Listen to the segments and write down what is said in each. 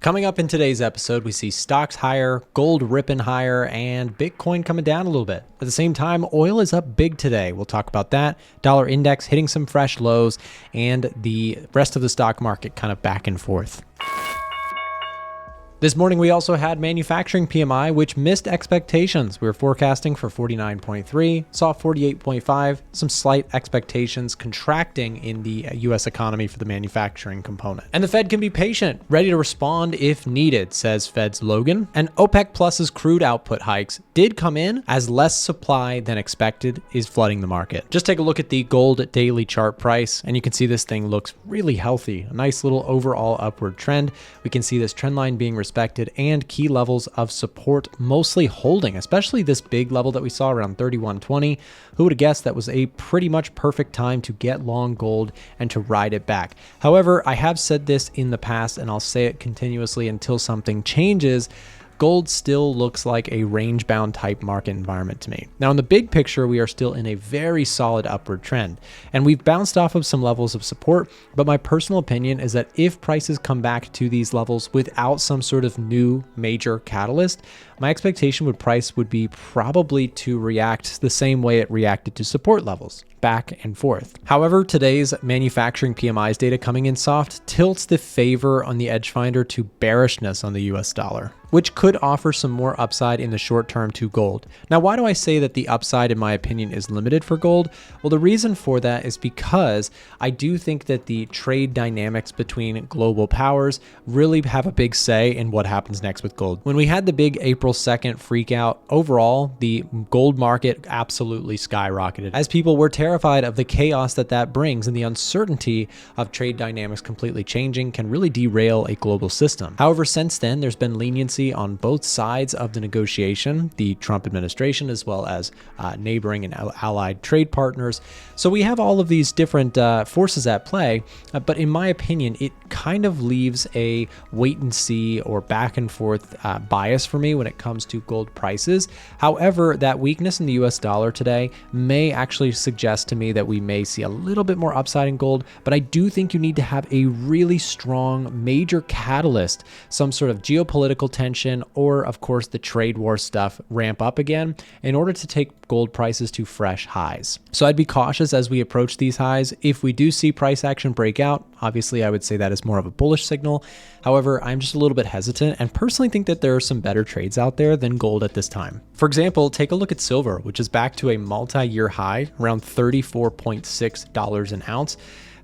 Coming up in today's episode, we see stocks higher, gold ripping higher, and Bitcoin coming down a little bit. At the same time, oil is up big today. We'll talk about that. Dollar index hitting some fresh lows, and the rest of the stock market kind of back and forth. This morning, we also had manufacturing PMI, which missed expectations. We were forecasting for 49.3, saw 48.5, some slight expectations contracting in the US economy for the manufacturing component. And the Fed can be patient, ready to respond if needed, says Fed's Logan. And OPEC Plus's crude output hikes did come in as less supply than expected is flooding the market. Just take a look at the gold daily chart price, and you can see this thing looks really healthy. A nice little overall upward trend. We can see this trend line being respected and key levels of support mostly holding, especially this big level that we saw around 31.20. Who would have guessed that was a pretty much perfect time to get long gold and to ride it back? However, I have said this in the past and I'll say it continuously until something changes. Gold still looks like a range-bound type market environment to me. Now, in the big picture, we are still in a very solid upward trend, and we've bounced off of some levels of support, but my personal opinion is that if prices come back to these levels without some sort of new major catalyst, my expectation would be probably to react the same way it reacted to support levels, back and forth. However, today's manufacturing PMIs data coming in soft tilts the favor on the edge finder to bearishness on the US dollar, which could offer some more upside in the short term to gold. Now, why do I say that the upside, in my opinion, is limited for gold? Well, the reason for that is because I do think that the trade dynamics between global powers really have a big say in what happens next with gold. When we had the big April 2nd freak out, overall, the gold market absolutely skyrocketed as people were terrified of the chaos that brings, and the uncertainty of trade dynamics completely changing can really derail a global system. However, since then, there's been leniency on both sides of the negotiation, the Trump administration, as well as neighboring and allied trade partners. So we have all of these different forces at play, but in my opinion, it kind of leaves a wait and see or back and forth bias for me when it comes to gold prices. However, that weakness in the US dollar today may actually suggest to me that we may see a little bit more upside in gold, but I do think you need to have a really strong major catalyst, some sort of geopolitical tension, or of course the trade war stuff ramp up again in order to take gold prices to fresh highs. So I'd be cautious as we approach these highs. If we do see price action break out, obviously I would say that is more of a bullish signal. However, I'm just a little bit hesitant and personally think that there are some better trades out there than gold at this time. For example, take a look at silver, which is back to a multi-year high around $34.6 an ounce.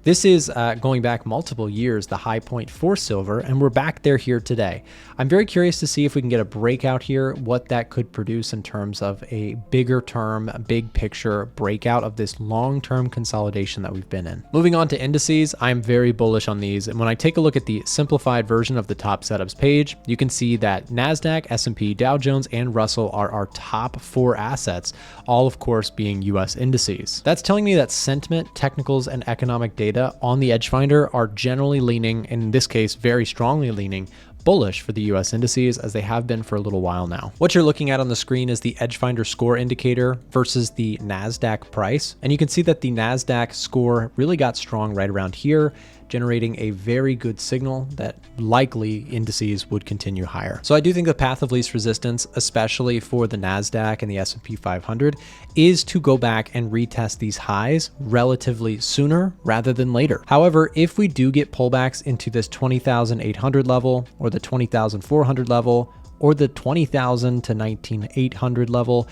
This is going back multiple years, the high point for silver, and we're back there here today. I'm very curious to see if we can get a breakout here, what that could produce in terms of a bigger term, big picture breakout of this long-term consolidation that we've been in. Moving on to indices, I'm very bullish on these. And when I take a look at the simplified version of the top setups page, you can see that NASDAQ, S&P, Dow Jones, and Russell are our top 4 assets, all of course being US indices. That's telling me that sentiment, technicals, and economic data on the edge finder are generally leaning, in this case, very strongly leaning bullish for the US indices, as they have been for a little while now. What you're looking at on the screen is the edge finder score indicator versus the NASDAQ price. And you can see that the NASDAQ score really got strong right around here, generating a very good signal that likely indices would continue higher. So I do think the path of least resistance, especially for the NASDAQ and the S&P 500, is to go back and retest these highs relatively sooner rather than later. However, if we do get pullbacks into this 20,800 level or the 20,400 level or the 20,000 to 19,800 level,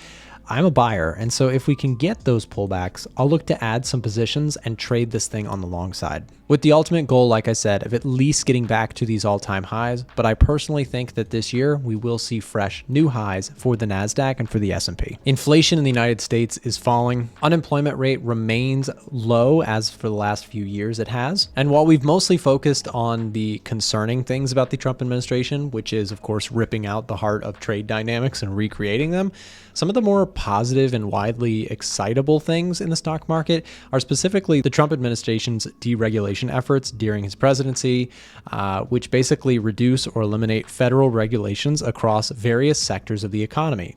I'm a buyer. And so if we can get those pullbacks, I'll look to add some positions and trade this thing on the long side, with the ultimate goal, like I said, of at least getting back to these all-time highs. But I personally think that this year we will see fresh new highs for the NASDAQ and for the S&P. Inflation in the United States is falling. Unemployment rate remains low, as for the last few years it has. And while we've mostly focused on the concerning things about the Trump administration, which is of course ripping out the heart of trade dynamics and recreating them, some of the more positive and widely excitable things in the stock market are specifically the Trump administration's deregulation efforts during his presidency, which basically reduce or eliminate federal regulations across various sectors of the economy.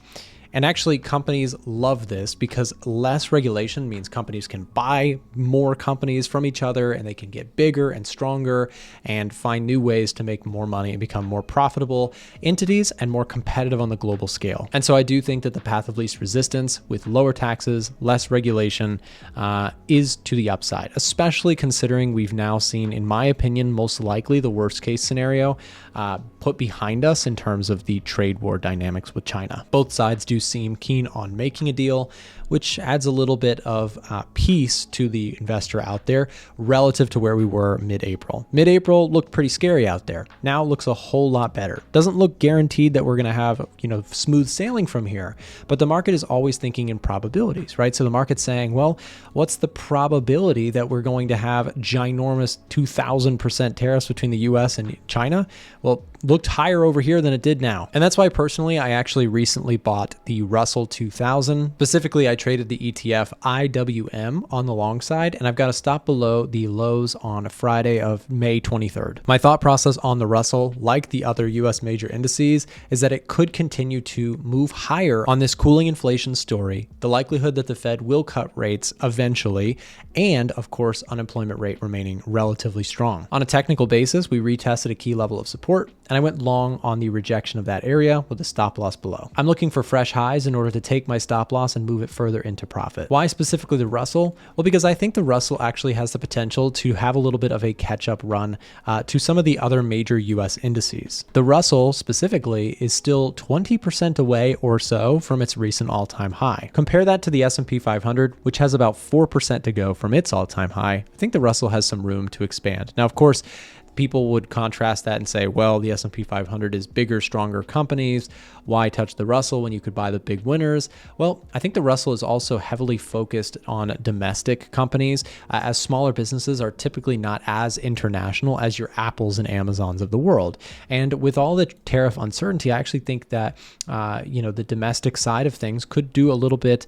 And actually, companies love this because less regulation means companies can buy more companies from each other and they can get bigger and stronger and find new ways to make more money and become more profitable entities and more competitive on the global scale. And so I do think that the path of least resistance with lower taxes, less regulation is to the upside, especially considering we've now seen, in my opinion, most likely the worst case scenario put behind us in terms of the trade war dynamics with China. Both sides do seem keen on making a deal, which adds a little bit of peace to the investor out there relative to where we were mid-April. Mid-April looked pretty scary out there. Now it looks a whole lot better. Doesn't look guaranteed that we're going to have, smooth sailing from here, but the market is always thinking in probabilities, right? So the market's saying, well, what's the probability that we're going to have ginormous 2,000% tariffs between the US and China? Well, looked higher over here than it did now. And that's why personally, I actually recently bought the Russell 2000. Specifically, I traded the ETF IWM on the long side, and I've got a stop below the lows on Friday of May 23rd. My thought process on the Russell, like the other US major indices, is that it could continue to move higher on this cooling inflation story, the likelihood that the Fed will cut rates eventually, and of course, unemployment rate remaining relatively strong. On a technical basis, we retested a key level of support, and I went long on the rejection of that area with a stop loss below. I'm looking for fresh highs in order to take my stop loss and move it further into profit. Why specifically the Russell? Well, because I think the Russell actually has the potential to have a little bit of a catch-up run to some of the other major US indices. The Russell specifically is still 20% away or so from its recent all-time high. Compare that to the S&P 500, which has about 4% to go from its all-time high. I think the Russell has some room to expand. Now, of course, people would contrast that and say, well, the S&P 500 is bigger, stronger companies. Why touch the Russell when you could buy the big winners? Well, I think the Russell is also heavily focused on domestic companies, as smaller businesses are typically not as international as your Apples and Amazons of the world. And with all the tariff uncertainty, I actually think that the domestic side of things could do a little bit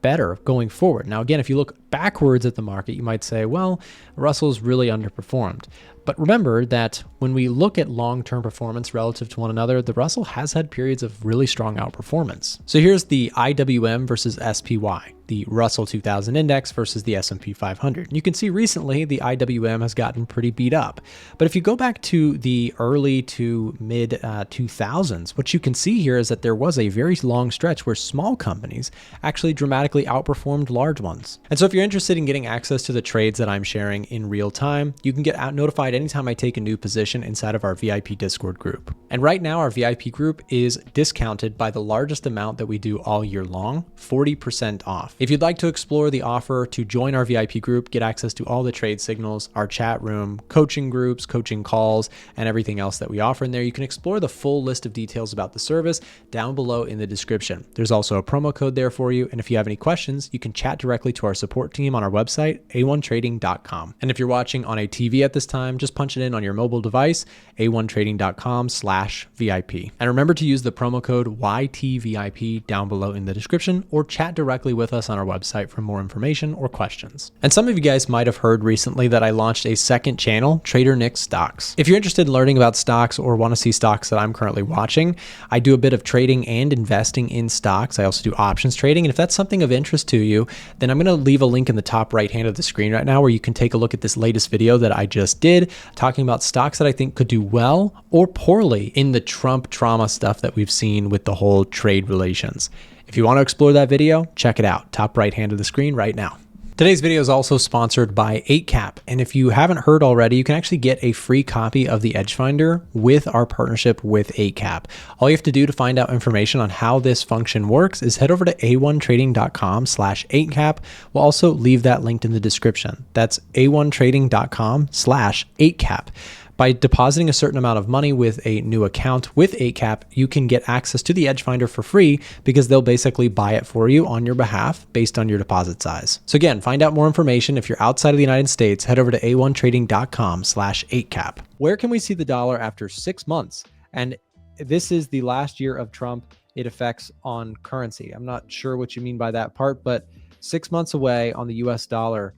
better going forward. Now, again, if you look backwards at the market, you might say, well, Russell's really underperformed. But remember that when we look at long-term performance relative to one another, the Russell has had periods of really strong outperformance. So here's the IWM versus SPY, the Russell 2000 index versus the S&P 500. You can see recently the IWM has gotten pretty beat up. But if you go back to the early to mid 2000s, what you can see here is that there was a very long stretch where small companies actually dramatically outperformed large ones. And so if you're interested in getting access to the trades that I'm sharing in real time, you can get notified anytime I take a new position inside of our VIP Discord group. And right now our VIP group is discounted by the largest amount that we do all year long, 40% off. If you'd like to explore the offer to join our VIP group, get access to all the trade signals, our chat room, coaching groups, coaching calls, and everything else that we offer in there, you can explore the full list of details about the service down below in the description. There's also a promo code there for you. And if you have any questions, you can chat directly to our support team on our website, a1trading.com. And if you're watching on a TV at this time, just punch it in on your mobile device, a1trading.com/VIP. And remember to use the promo code YTVIP down below in the description, or chat directly with us on our website for more information or questions. And some of you guys might have heard recently that I launched a second channel, Trader Nick's Stocks. If you're interested in learning about stocks or want to see stocks that I'm currently watching, I do a bit of trading and investing in stocks. I also do options trading. And if that's something of interest to you, then I'm going to leave a link in the top right hand of the screen right now where you can take a look at this latest video that I just did, talking about stocks that I think could do well or poorly in the Trump trauma stuff that we've seen with the whole trade relations. If you want to explore that video, check it out, top right hand of the screen right now. Today's video is also sponsored by 8cap, and if you haven't heard already, you can actually get a free copy of the Edge Finder with our partnership with 8cap. All you have to do to find out information on how this function works is head over to a1trading.com/8cap. We'll also leave that linked in the description. That's a1trading.com/8cap. By depositing a certain amount of money with a new account with 8cap, you can get access to the Edge Finder for free because they'll basically buy it for you on your behalf based on your deposit size. So again, find out more information. If you're outside of the United States, head over to a1trading.com/8cap. Where can we see the dollar after 6 months? And this is the last year of Trump. It affects on currency. I'm not sure what you mean by that part, but 6 months away on the US dollar,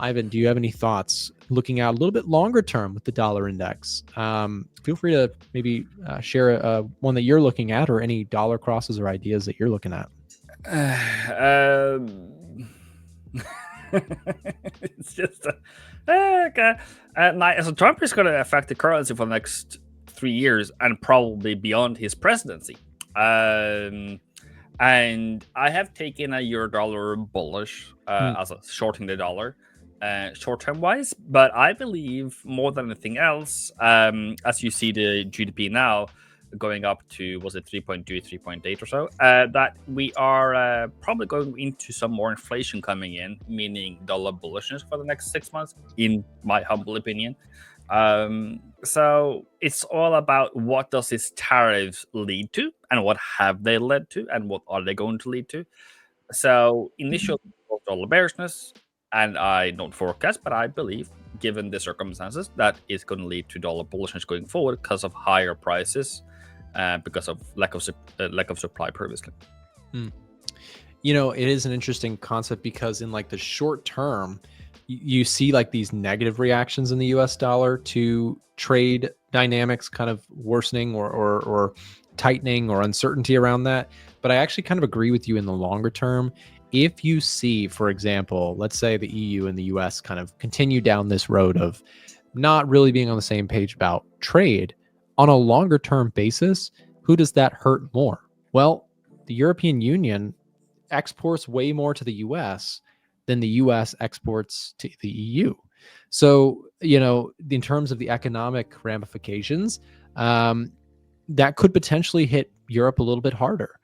Ivan, do you have any thoughts looking out a little bit longer term with the dollar index? Feel free to maybe share one that you're looking at, or any dollar crosses or ideas that you're looking at. It's just okay. So Trump is going to affect the currency for the next 3 years and probably beyond his presidency. And I have taken a euro dollar bullish as a shorting the dollar short term wise, but I believe more than anything else, as you see the GDP now going up to, was it 3.2, 3.8 or so, that we are probably going into some more inflation coming in, meaning dollar bullishness for the next 6 months, in my humble opinion. So it's all about what does this tariffs lead to, and what have they led to, and what are they going to lead to. So initial dollar bearishness, and I don't forecast, but I believe, given the circumstances, that is going to lead to dollar bullishness going forward because of higher prices, because of lack of supply previously. You know, it is an interesting concept because in like the short term, you see like these negative reactions in the US dollar to trade dynamics kind of worsening or tightening, or uncertainty around that. But I actually kind of agree with you in the longer term. If you see, for example, let's say the EU and the US kind of continue down this road of not really being on the same page about trade, on a longer term basis, who does that hurt more? Well, the European Union exports way more to the US than the US exports to the EU. So, you know, in terms of the economic ramifications, that could potentially hit Europe a little bit harder.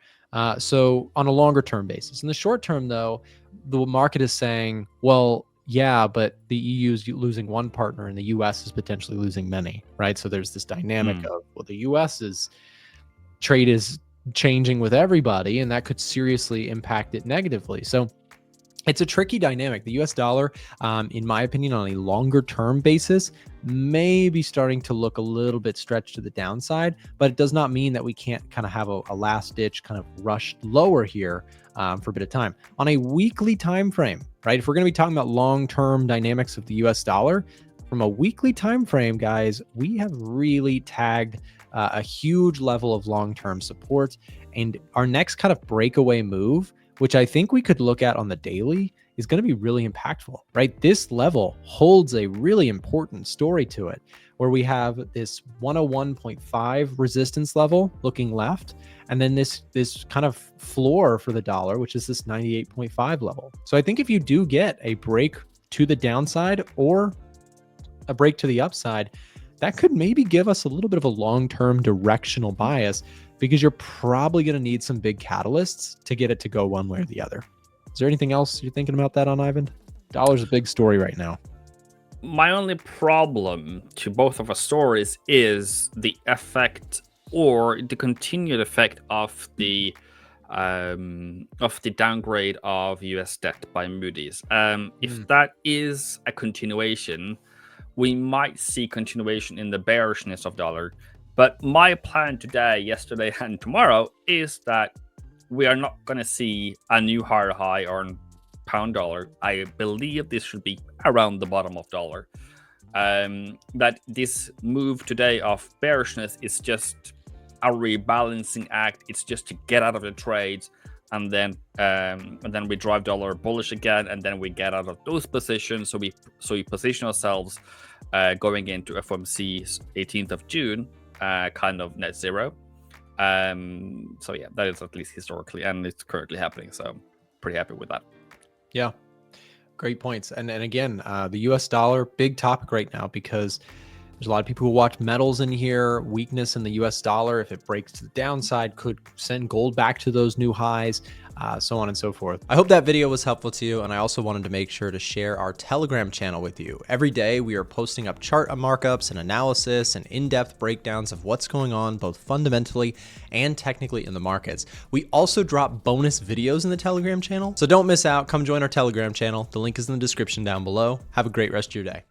So on a longer term basis. In the short term, though, the market is saying, well, yeah, but the EU is losing one partner and the US is potentially losing many, right? So there's this dynamic of, well, the US's trade is changing with everybody, and that could seriously impact it negatively. So it's a tricky dynamic. The US dollar, in my opinion, on a longer term basis, may be starting to look a little bit stretched to the downside, but it does not mean that we can't kind of have a last ditch kind of rush lower here for a bit of time. On a weekly time frame, right? If we're going to be talking about long-term dynamics of the US dollar, from a weekly time frame, guys, we have really tagged a huge level of long-term support. And our next kind of breakaway move, which I think we could look at on the daily, is going to be really impactful, right? This level holds a really important story to it, where we have this 101.5 resistance level looking left, and then this kind of floor for the dollar, which is this 98.5 level. So I think if you do get a break to the downside or a break to the upside, that could maybe give us a little bit of a long-term directional bias, because you're probably going to need some big catalysts to get it to go one way or the other. Is there anything else you're thinking about that on, Ivan? Dollar's a big story right now. My only problem to both of our stories is the effect, or the continued effect, of the downgrade of US debt by Moody's. If that is a continuation, we might see continuation in the bearishness of dollar. But my plan today, yesterday, and tomorrow is that we are not going to see a new higher high on pound dollar. I believe this should be around the bottom of dollar. That this move today of bearishness is just a rebalancing act. It's just to get out of the trades, and then we drive dollar bullish again, and then we get out of those positions. So we position ourselves going into FOMC's 18th of June. Kind of net zero. So yeah, that is at least historically, and it's currently happening. So I'm pretty happy with that. Yeah, great points. And again, the US dollar, big topic right now, because there's a lot of people who watch metals in here. Weakness in the US dollar, if it breaks to the downside, could send gold back to those new highs, so on and so forth. I hope that video was helpful to you, and I also wanted to make sure to share our Telegram channel with you. Every day we are posting up chart markups and analysis and in-depth breakdowns of what's going on both fundamentally and technically in the markets. We also drop bonus videos in the Telegram channel, so don't miss out. Come join our Telegram channel. The link is in the description down below. Have a great rest of your day.